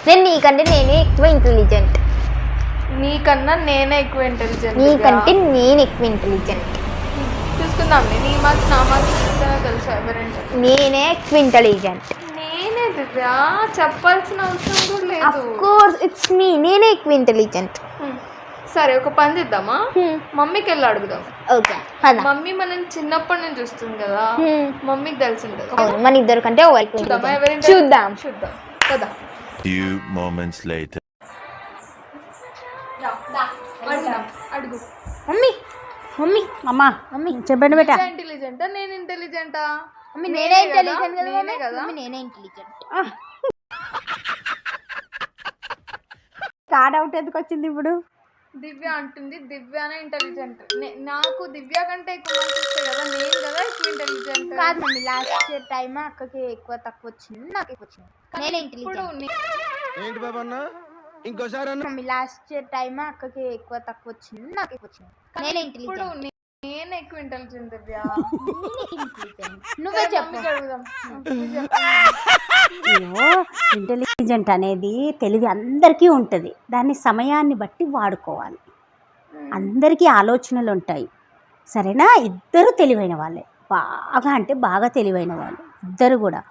నేను నేనే ఎక్కువ ఇంటెలిజెంట్. నీకన్నా నేనే ఎక్కువ ఇంటెలిజెంట్. నీకంటే నేను ఎక్కువ ఇంటెలిజెంట్. చూసుకుందాంలే, నీ మార్క్స్ నా మార్క్స్ తెలుసు ఎవరంటే. నేనే ఎక్కువ ఇంటెలిజెంట్. నేనే దివ్య, చెప్పాల్సిన అవసరం కూడా లేదు. Of course it's me. నేనే ఎక్కువ ఇంటెలిజెంట్. సరే, ఒక పని చేద్దామా? మమ్మీకి వెళ్ళి అడుగుదాం. ఓకే, మమ్మీ మనం చిన్నప్పటి నుంచి చూస్తుంది కదా, మమ్మీకి తెలిసి ఉంటుంది. మన ఇద్దరు కంటే చూద్దాం కదా. Few moments later. అడుగు. మమ్మీ మమ్మీ అమ్మా మమ్మీ చెప్పండి బేటా. ఇంటెలిజెంటా నేను ఇంటెలిజెంటా? మమ్మీ నేనే ఇంటెలిజెంట్ కదా. నేనే కదా. నేనే ఇంటెలిజెంట్. ఆ డౌట్ ఎందుకు వచ్చింది ఇప్పుడు? దివ్య అంటుంది దివ్యనే ఇంటెలిజెంట్. నాకు దివ్య కంటే ఎక్కువ మార్క్స్ వస్తాయి కదా, నేను కదా ఎక్కువ ఇంటెలిజెంట్. కాదు మమ్మీ, లాస్ట్ టైం అక్కకి ఎక్కువ తక్కువ వచ్చింది, నాకు ఎక్కువ వచ్చింది. నేనే ఇంటెలిజెంట్. ఏంటి బాబా అన్న ఇంకోసారి అన్న మమ్మీ లాస్ట్ టైం అక్కకి ఎక్కువ తక్కువ వచ్చింది, నాకు ఎక్కువ వచ్చింది. నేనే ఇంటెలిజెంట్. నేను ఎక్కువ ఇంటెలిజెంట్ దివ్య. నువ్వే చెప్పు. అడుగుదాం. ఇంటెలిజెంట్ అనేది తెలివి అందరికీ ఉంటుంది. దాన్ని సమయాన్ని బట్టి వాడుకోవాలి. అందరికీ ఆలోచనలు ఉంటాయి, సరేనా? ఇద్దరు తెలివైన వాళ్ళే, బాగా అంటే బాగా తెలివైన వాళ్ళు ఇద్దరు కూడా.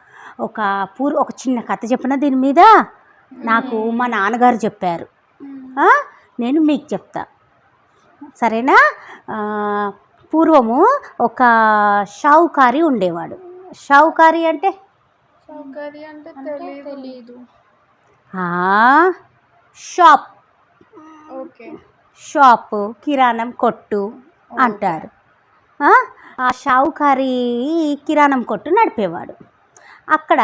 ఒక చిన్న కథ చెప్పిన దీని మీద నాకు మా నాన్నగారు చెప్పారు, నేను మీకు చెప్తా, సరేనా? పూర్వము ఒక షావుకారి ఉండేవాడు. షావుకారి అంటే తెలీదు. షాప్, ఓకే, షాపు, కిరాణం కొట్టు అంటారు. ఆ షావుకారి కిరాణం కొట్టు నడిపేవాడు. అక్కడ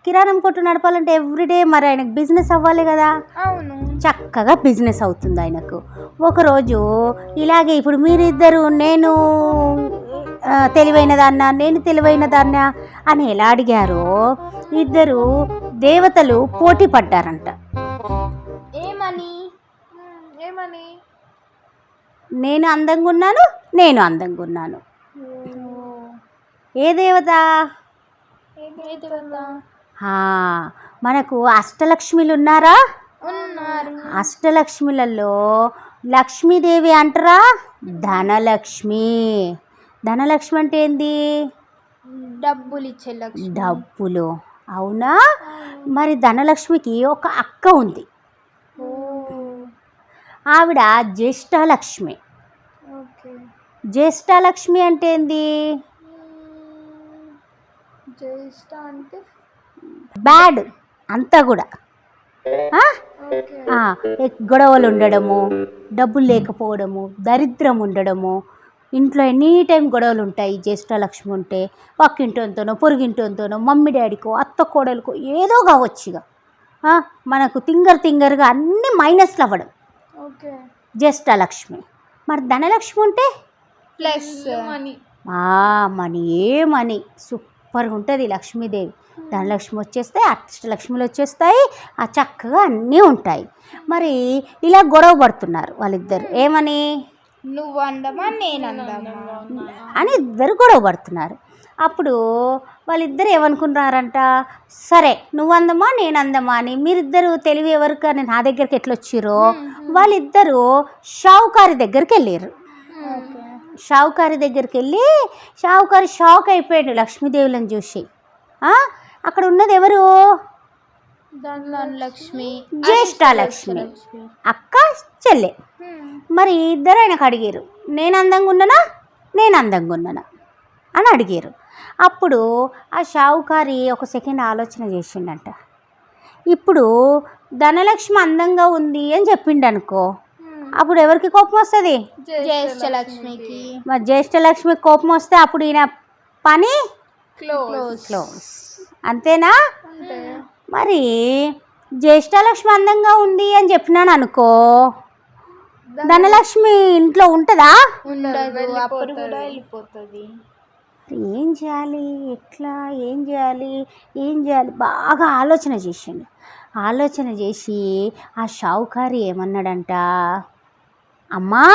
కిరాణం కొట్టు నడపాలంటే ఎవ్రీడే మరి ఆయనకు బిజినెస్ అవ్వాలి కదా. అవును, చక్కగా బిజినెస్ అవుతుంది ఆయనకు. ఒకరోజు ఇలాగే ఇప్పుడు మీరిద్దరు నేను తెలివైన దాన్నా నేను తెలివైన దాన్నా అని ఎలా అడిగారో ఇద్దరు దేవతలు పోటీ పడ్డారంట. ఏమని? నేను అందంగా ఉన్నాను, నేను అందంగా ఉన్నాను. ఏ దేవత? మనకు అష్టలక్ష్మిలు ఉన్నారా? అష్టలక్ష్మిలలో లక్ష్మీదేవి అంటారా? ధనలక్ష్మి. ధనలక్ష్మి అంటే ఏంది? డబ్బులు ఇచ్చే లక్ష్మి. డబ్బులు, అవునా? మరి ధనలక్ష్మికి ఒక అక్క ఉంది, ఆవిడ జ్యేష్ఠలక్ష్మి. జ్యేష్ఠలక్ష్మి అంటే ఏంది? జ్యేష్ఠ అంటే బ్యాడ్ అంతా కూడా. గొడవలు ఉండడము, డబ్బులు లేకపోవడము, దరిద్రం ఉండడము, ఇంట్లో ఎనీ టైం గొడవలు ఉంటాయి. జ్యేష్ఠలక్ష్మి ఉంటే పక్కింటితోనో పొరుగింటితోనో మమ్మీ డాడీకో అత్త కోడలకో ఏదో కావచ్చు. ఇక మనకు తింగర్గా అన్ని మైనస్లు అవ్వడం జ్యేష్ఠలక్ష్మి. మరి ధనలక్ష్మి ఉంటే ప్లస్ మనీ సూపర్గా ఉంటుంది లక్ష్మీదేవి. ధనలక్ష్మి వచ్చేస్తే అష్టలక్ష్మిలు వచ్చేస్తాయి, ఆ చక్కగా అన్నీ ఉంటాయి. మరి ఇలా గొడవ పడుతున్నారు వాళ్ళిద్దరు. ఏమని? నువ్వు అందమా నేను అందమా అని ఇద్దరు గొడవ పడుతున్నారు. అప్పుడు వాళ్ళిద్దరు ఏమనుకున్నారంట, సరే నువ్వు అందమా నేను అందమా అని మీరిద్దరు తెలివి ఎవరికి అని నా దగ్గరికి ఎట్లా వచ్చిరో వాళ్ళిద్దరూ షావుకారి దగ్గరికి వెళ్ళారు. షావుకారి దగ్గరికి వెళ్ళి షావుకారి షాక్ అయిపోయాడు లక్ష్మీదేవులను చూసి. అక్కడ ఉన్నది ఎవరు? ధనలక్ష్మి, జ్యేష్ఠలక్ష్మి, అక్క చెల్లె. మరి ఇద్దరు ఆయనకు అడిగారు, నేను అందంగా ఉన్నానా అని అడిగారు. అప్పుడు ఆ షావుకారి ఒక సెకండ్ ఆలోచన చేసిండంట. ఇప్పుడు ధనలక్ష్మి అందంగా ఉంది అని చెప్పిండు అనుకో, అప్పుడు ఎవరికి కోపం వస్తుంది? జ్యేష్ఠలక్ష్మికి. మరి జ్యేష్ఠలక్ష్మికి కోపం వస్తే అప్పుడు ఈయన పని క్లోజ్, అంతేనా? మరి జ్యేష్ఠలక్ష్మి అందంగా ఉంది అని చెప్పినాను అనుకో, ధనలక్ష్మి ఇంట్లో ఉంటుందా? ఉండదు, అప్పుడు కూడా వెళ్ళిపోతుంది. ఏం చేయాలి, ఎట్లా, ఏం చేయాలి బాగా ఆలోచన చేసిండు. ఆలోచన చేసి ఆ షావుకారి ఏమన్నాడంట, అమ్మా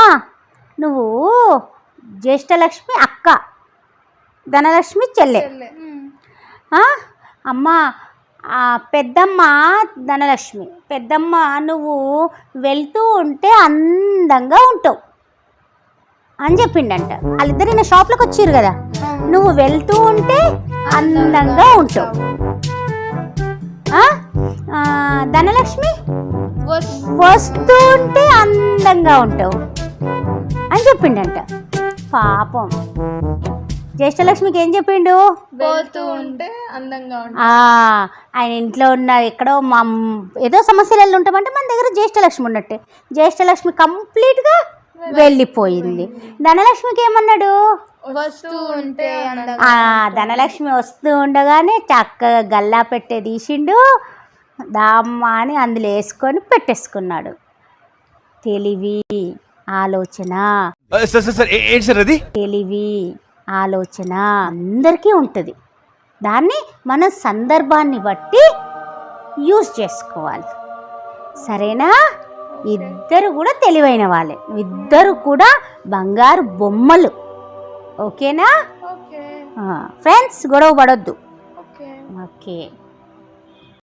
నువ్వు జ్యేష్ఠలక్ష్మి అక్క, ధనలక్ష్మి చెల్లె. అమ్మా పెద్దమ్మ ధనలక్ష్మి, పెద్దమ్మ నువ్వు వెళ్తూ ఉంటే అందంగా ఉంటావు అని చెప్పిండంట. వాళ్ళిద్దరు నా షాప్లోకి వచ్చారు కదా, నువ్వు వెళ్తూ ఉంటే అందంగా ఉంటావు. ధనలక్ష్మి వస్తూ ఉంటే అందంగా ఉంటావు అని చెప్పిండంట. పాపం జ్యేష్ఠలక్ష్మికి ఏం చెప్పిండు? పోతూ ఉంటే అందంగా ఉంటుంది. ఆయన ఇంట్లో ఉన్న ఎక్కడో మా ఏదో సమస్యలలో ఉంటామంటే మన దగ్గర జ్యేష్ఠలక్ష్మి ఉన్నట్టే. జ్యేష్ఠలక్ష్మి కంప్లీట్గా వెళ్ళిపోయింది. ధనలక్ష్మికి ఏమన్నాడు? వస్తూ ఉంటే ధనలక్ష్మి వస్తూ ఉండగానే చక్కగా గల్లా పెట్టే తీసిండు, దామ్మ అని అందులో వేసుకొని పెట్టేసుకున్నాడు. తెలివి ఆలోచన, తెలివి ఆలోచన అందరికీ ఉంటుంది. దాన్ని మనం సందర్భాన్ని బట్టి యూజ్ చేసుకోవాలి. సరేనా? ఇద్దరు కూడా తెలివైన వాళ్ళే, ఇద్దరు కూడా బంగారు బొమ్మలు. ఓకేనా ఓకే ఫ్రెండ్స్? గొడవ పడొద్దు. Okay okay.